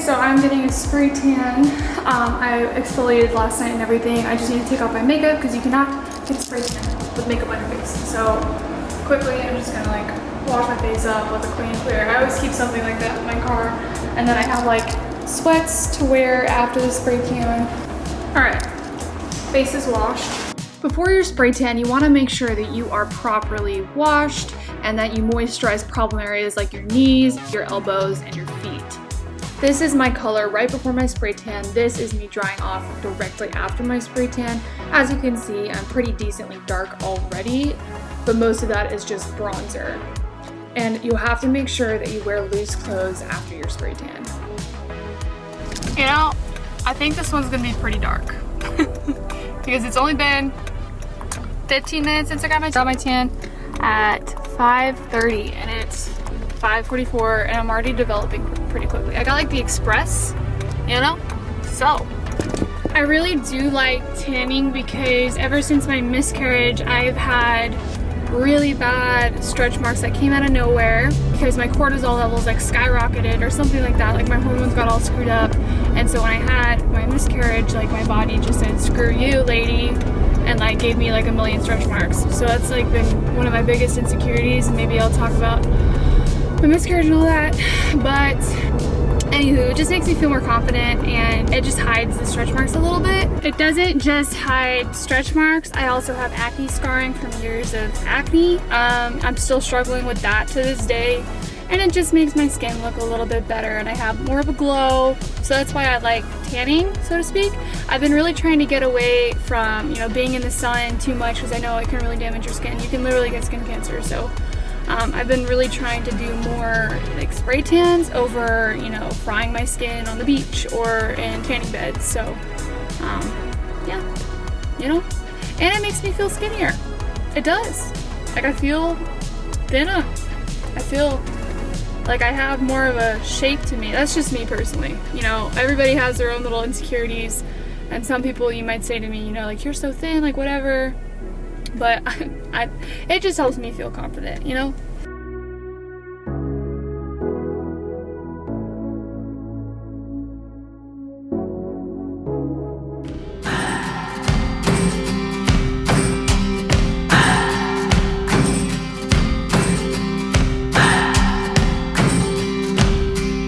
so I'm getting a spray tan. I exfoliated last night and everything. I just need to take off my makeup because you cannot get spray tan with makeup on your face. So quickly, I'm just gonna like wash my face up with a clean clear. I always keep something like that in my car. And then I have like sweats to wear after the spray tan. All right, face is washed. Before your spray tan, you wanna make sure that you are properly washed and that you moisturize problem areas like your knees, your elbows, and your feet. This is my color right before my spray tan. This is me drying off directly after my spray tan. As you can see, I'm pretty decently dark already, but most of that is just bronzer. And you have to make sure that you wear loose clothes after your spray tan. You know, I think this one's gonna be pretty dark because it's only been 15 minutes since I got my tan at 5:30 and it's 5:44 and I'm already developing pretty quickly. I got like the express, you know? So, I really do like tanning because ever since my miscarriage, I've had really bad stretch marks that came out of nowhere because my cortisol levels like skyrocketed or something like that. Like my hormones got all screwed up. And so when I had my miscarriage, like my body just said, screw you, lady, and like gave me like a million stretch marks. So that's like been one of my biggest insecurities, and maybe I'll talk about my miscarriage and all that. But anywho, it just makes me feel more confident and it just hides the stretch marks a little bit. It doesn't just hide stretch marks. I also have acne scarring from years of acne. I'm still struggling with that to this day. And it just makes my skin look a little bit better and I have more of a glow. So that's why I like tanning, so to speak. I've been really trying to get away from, you know, being in the sun too much because I know it can really damage your skin. You can literally get skin cancer. So I've been really trying to do more like spray tans over, you know, frying my skin on the beach or in tanning beds. So yeah, you know, and it makes me feel skinnier. It does. Like I feel thinner. I feel like I have more of a shape to me. That's just me personally. You know, everybody has their own little insecurities, and some people you might say to me, you know, like you're so thin, like whatever. But it just helps me feel confident, you know?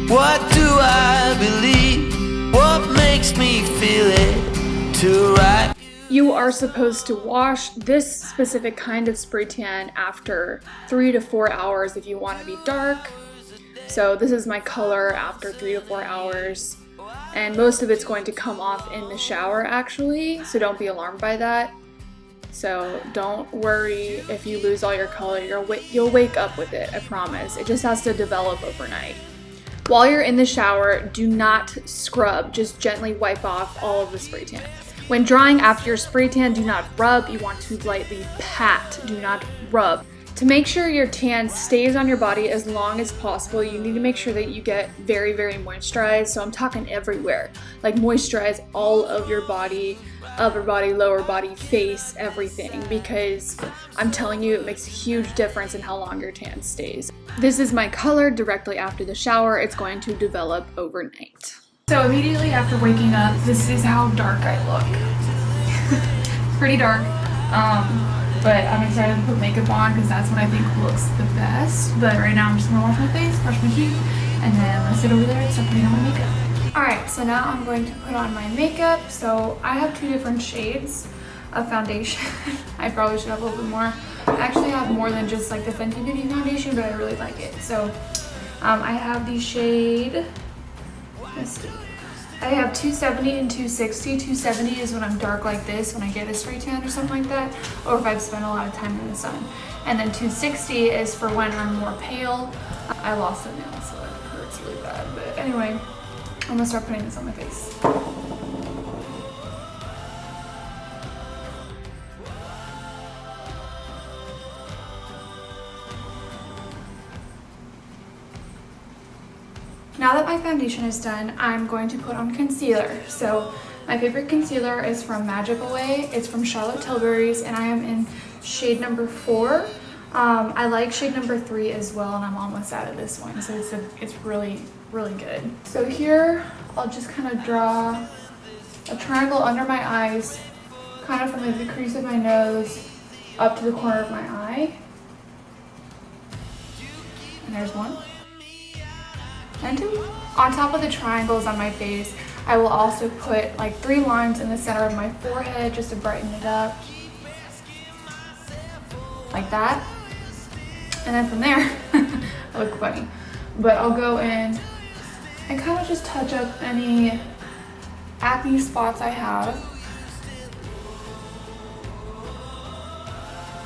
What do I believe? What makes me feel it to right? You are supposed to wash this specific kind of spray tan after 3 to 4 hours if you want to be dark. So this is my color after 3 to 4 hours. And most of it's going to come off in the shower actually, so don't be alarmed by that. So don't worry if you lose all your color, you'll wake up with it, I promise. It just has to develop overnight. While you're in the shower, do not scrub, just gently wipe off all of the spray tan. When drying after your spray tan, do not rub, you want to lightly pat, do not rub. To make sure your tan stays on your body as long as possible, you need to make sure that you get very, very moisturized. So I'm talking everywhere, like moisturize all of your body, upper body, lower body, face, everything, because I'm telling you, it makes a huge difference in how long your tan stays. This is my color directly after the shower. It's going to develop overnight. So immediately after waking up, this is how dark I look. Pretty dark, but I'm excited to put makeup on because that's what I think looks the best. But right now I'm just gonna wash my face, brush my teeth, and then I'm gonna sit over there and start putting on my makeup. Alright, so now I'm going to put on my makeup. So I have 2 different shades of foundation. I probably should have a little bit more. I actually have more than just like the Fenty Beauty foundation, but I really like it. So I have the shade, let's see. I have 270 and 260. 270 is when I'm dark like this, when I get a spray tan or something like that, or if I've spent a lot of time in the sun. And then 260 is for when I'm more pale. I lost a nail, so it hurts really bad. But anyway, I'm gonna start putting this on my face. Now that my foundation is done, I'm going to put on concealer. So my favorite concealer is from Magical Way. It's from Charlotte Tilbury's, and I am in shade number 4. I like shade number 3 as well, and I'm almost out of this one. So it's really, really good. So here, I'll just kind of draw a triangle under my eyes, kind of from the crease of my nose up to the corner of my eye. And there's one. And two. On top of the triangles on my face, I will also put like 3 lines in the center of my forehead just to brighten it up. Like that. And then from there, I look funny. But I'll go in and kind of just touch up any acne spots I have.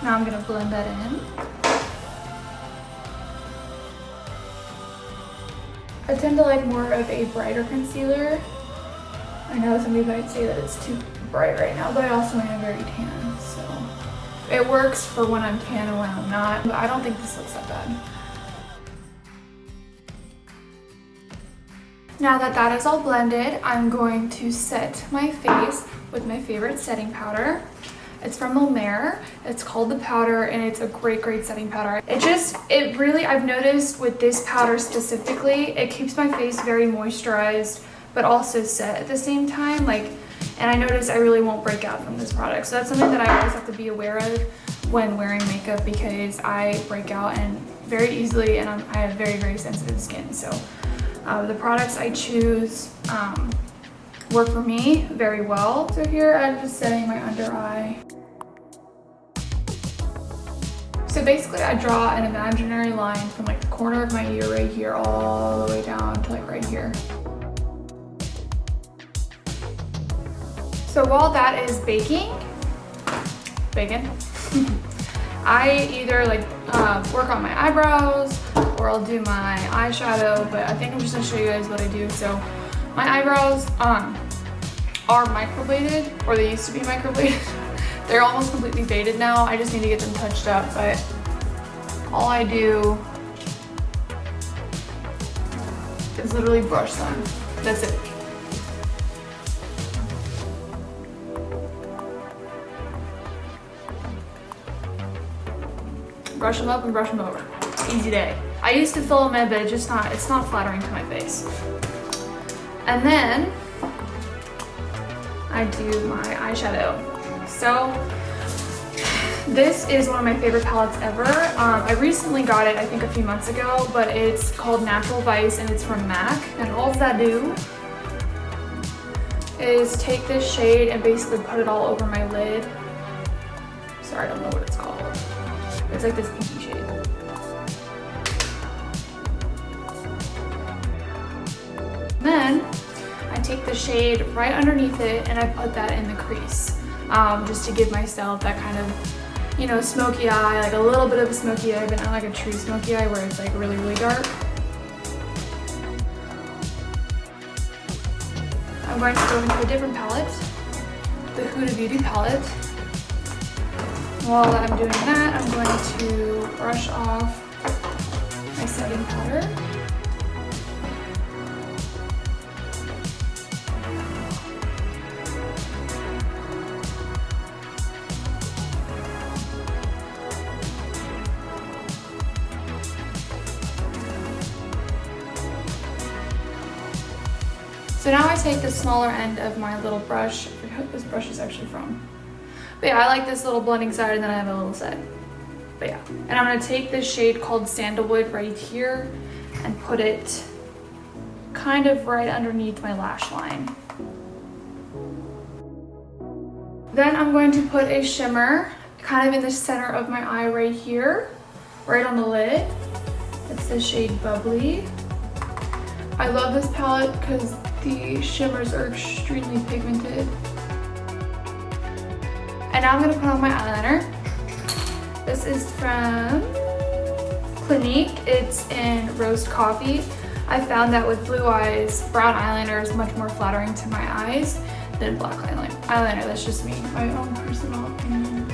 Now I'm gonna blend that in. I tend to like more of a brighter concealer. I know some people might say that it's too bright right now, but I also am very tan, so it works for when I'm tan and when I'm not, but I don't think this looks that bad. Now that that is all blended, I'm going to set my face with my favorite setting powder. It's from La Mer. It's called The Powder, and it's a great setting powder. I've noticed with this powder specifically, it keeps my face very moisturized, but also set at the same time. And I notice I really won't break out from this product. So that's something that I always have to be aware of when wearing makeup, because I break out and very easily, and I have very sensitive skin. So the products I choose work for me very well. So here I'm just setting my under eye. So basically I draw an imaginary line from like the corner of my ear right here all the way down to like right here. So while that is baking, I either work on my eyebrows or I'll do my eyeshadow, but I think I'm just gonna show you guys what I do. So my eyebrows are microbladed, or they used to be microbladed. They're almost completely faded now. I just need to get them touched up, but all I do is literally brush them. That's it. Brush them up and brush them over. Easy day. I used to fill them in, but it's not flattering to my face. And then I do my eyeshadow. So this is one of my favorite palettes ever. I recently got it, I think a few months ago, but it's called Natural Vice and it's from MAC. And all that I do is take this shade and basically put it all over my lid. Sorry, I don't know what it's called. It's like this pinky shade. Then I take the shade right underneath it and I put that in the crease, just to give myself that kind of, smoky eye, like a little bit of a smoky eye, but not like a true smoky eye where it's like really dark. I'm going to go into a different palette, the Huda Beauty palette. While I'm doing that, I'm going to brush off my setting powder. So now I take the smaller end of my little brush. I forget what this brush is actually from. But yeah, I like this little blending side, and then I have a little set. But yeah. And I'm gonna take this shade called Sandalwood right here and put it kind of right underneath my lash line. Then I'm going to put a shimmer kind of in the center of my eye right here, right on the lid. It's the shade Bubbly. I love this palette because the shimmers are extremely pigmented. And now I'm gonna put on my eyeliner. This is from Clinique. It's in Roast Coffee. I found that with blue eyes, brown eyeliner is much more flattering to my eyes than black eyeliner. That's just me, my own personal opinion.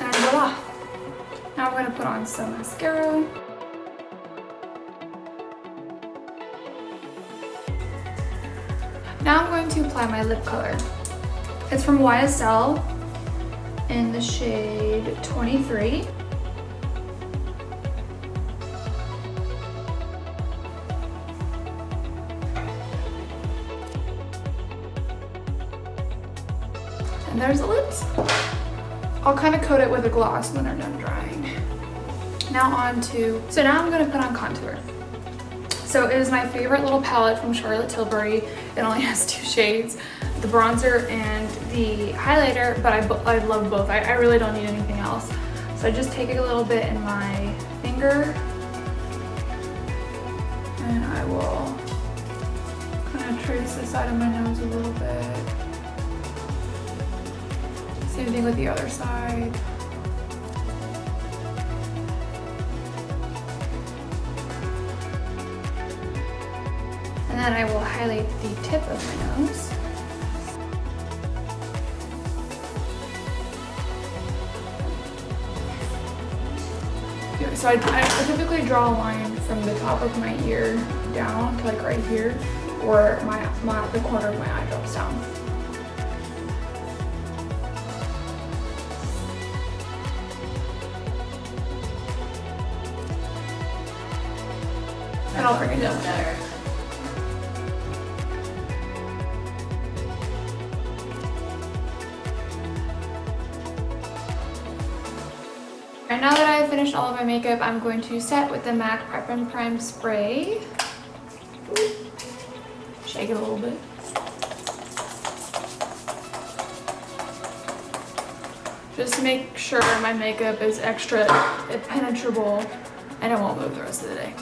And voila! Now we're gonna put on some mascara. Now I'm going to apply my lip color. It's from YSL in the shade 23. And there's the lips. I'll kind of coat it with a gloss when they're done drying. Now now I'm gonna put on contour. So it is my favorite little palette from Charlotte Tilbury. It only has 2 shades, the bronzer and the highlighter, but I love both. I really don't need anything else. So I just take a little bit in my finger and I will kind of trace the side of my nose a little bit. Same thing with the other side. And then I will highlight the tip of my nose. So I typically draw a line from the top of my ear down to like right here, or the corner of my eye drops down. And I'll bring it down there. And now that I've finished all of my makeup, I'm going to set with the MAC Prep and Prime Spray. Shake it a little bit. Just to make sure my makeup is extra impenetrable and it won't move the rest of the day.